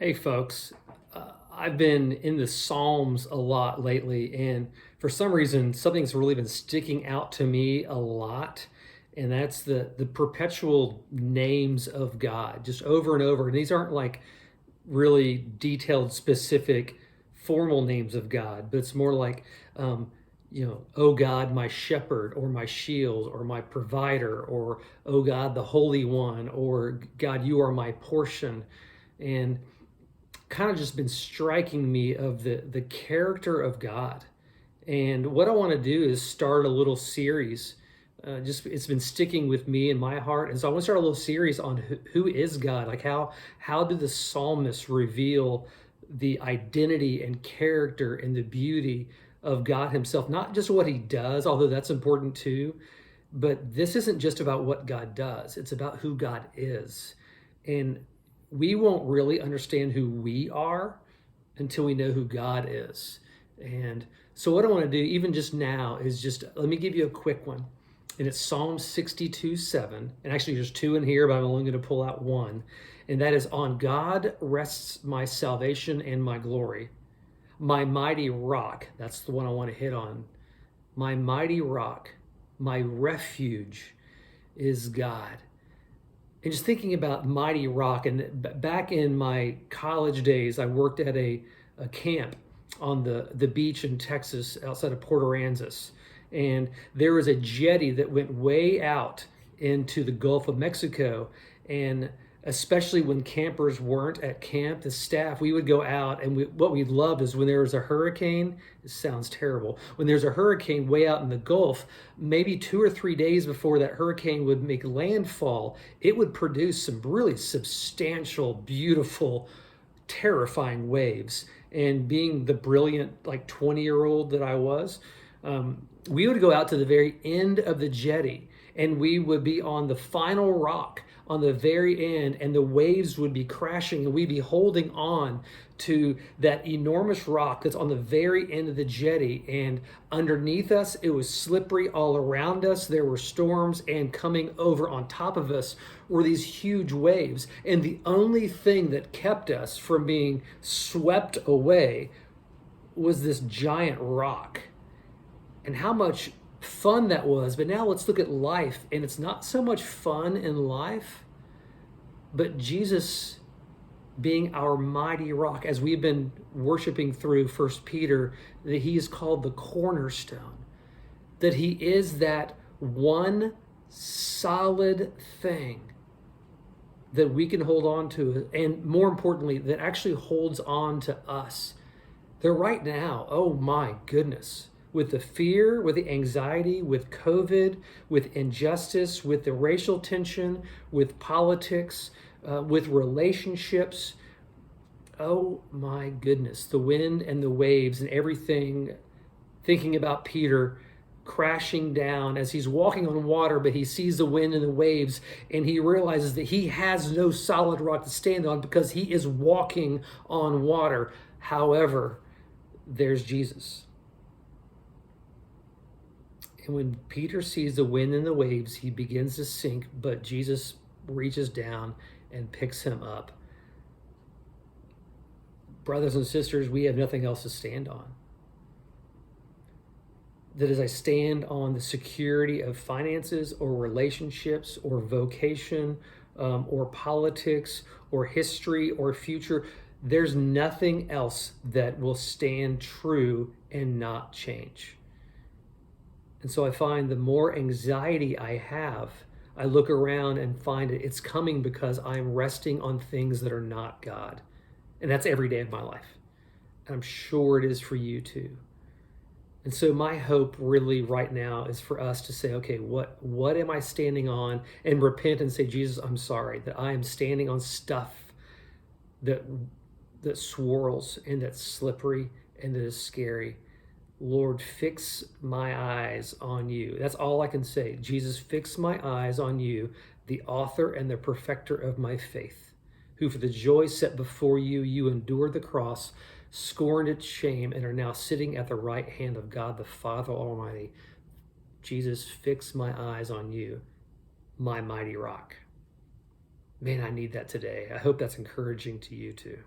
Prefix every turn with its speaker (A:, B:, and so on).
A: Hey, folks. I've been in the Psalms a lot lately, and for some reason, something's really been sticking out to me a lot, and that's the perpetual names of God, just over and over. And these aren't like really detailed, specific, formal names of God, but it's more like, oh God, my shepherd, or my shield, or my provider, or oh God, the Holy One, or God, you are my portion. And kind of just been striking me of the character of God. And what I want to do is start a little series. Just it's been sticking with me in my heart, and so I want to start a little series on who is God. Like how do the psalmists reveal the identity and character and the beauty of God Himself? Not just what He does, although that's important too. But this isn't just about what God does; it's about who God is. And we won't really understand who we are until we know who God is. And so, what I want to do, even just now, is just let me give you a quick one. And it's Psalm 62:7. And actually, there's two in here, but I'm only going to pull out one. And that is, on God rests my salvation and my glory. My mighty rock. That's the one I want to hit on. My mighty rock, my refuge is God. And just thinking about mighty rock, and back in my college days, I worked at a camp on the beach in Texas outside of Port Aransas. And there was a jetty that went way out into the Gulf of Mexico. And especially when campers weren't at camp, the staff, we would go out, and what we loved is when there was a hurricane. It sounds terrible. When there's a hurricane way out in the Gulf, maybe 2 or 3 days before that hurricane would make landfall, it would produce some really substantial, beautiful, terrifying waves. And being the brilliant, like 20-year-old that I was, we would go out to the very end of the jetty, and we would be on the final rock on the very end, and the waves would be crashing, and we'd be holding on to that enormous rock that's on the very end of the jetty. And underneath us, it was slippery. All around us, there were storms, and coming over on top of us were these huge waves. And the only thing that kept us from being swept away was this giant rock. And how much fun that was. But now let's look at life, and it's not so much fun in life, but Jesus being our mighty rock, as we've been worshiping through First Peter, that He is called the Cornerstone, that He is that one solid thing that we can hold on to, and more importantly, that actually holds on to us. That right now, oh my goodness, with the fear, with the anxiety, with COVID, with injustice, with the racial tension, with politics, with relationships. Oh my goodness, the wind and the waves and everything. Thinking about Peter crashing down as he's walking on water, but he sees the wind and the waves, and he realizes that he has no solid rock to stand on because he is walking on water. However, there's Jesus. And when Peter sees the wind and the waves, he begins to sink, but Jesus reaches down and picks him up. Brothers and sisters, we have nothing else to stand on. That as I stand on the security of finances or relationships or vocation or politics or history or future, there's nothing else that will stand true and not change. And so I find the more anxiety I have, I look around and find it's coming because I'm resting on things that are not God. And that's every day of my life. And I'm sure it is for you too. And so my hope really right now is for us to say, okay, what am I standing on? And repent and say, Jesus, I'm sorry that I am standing on stuff that swirls and that's slippery and that is scary. Lord, fix my eyes on you. That's all I can say. Jesus, fix my eyes on you, the author and the perfecter of my faith, who for the joy set before you, you endured the cross, scorned its shame, and are now sitting at the right hand of God the Father Almighty. Jesus, fix my eyes on you, my mighty rock. Man, I need that today. I hope that's encouraging to you too.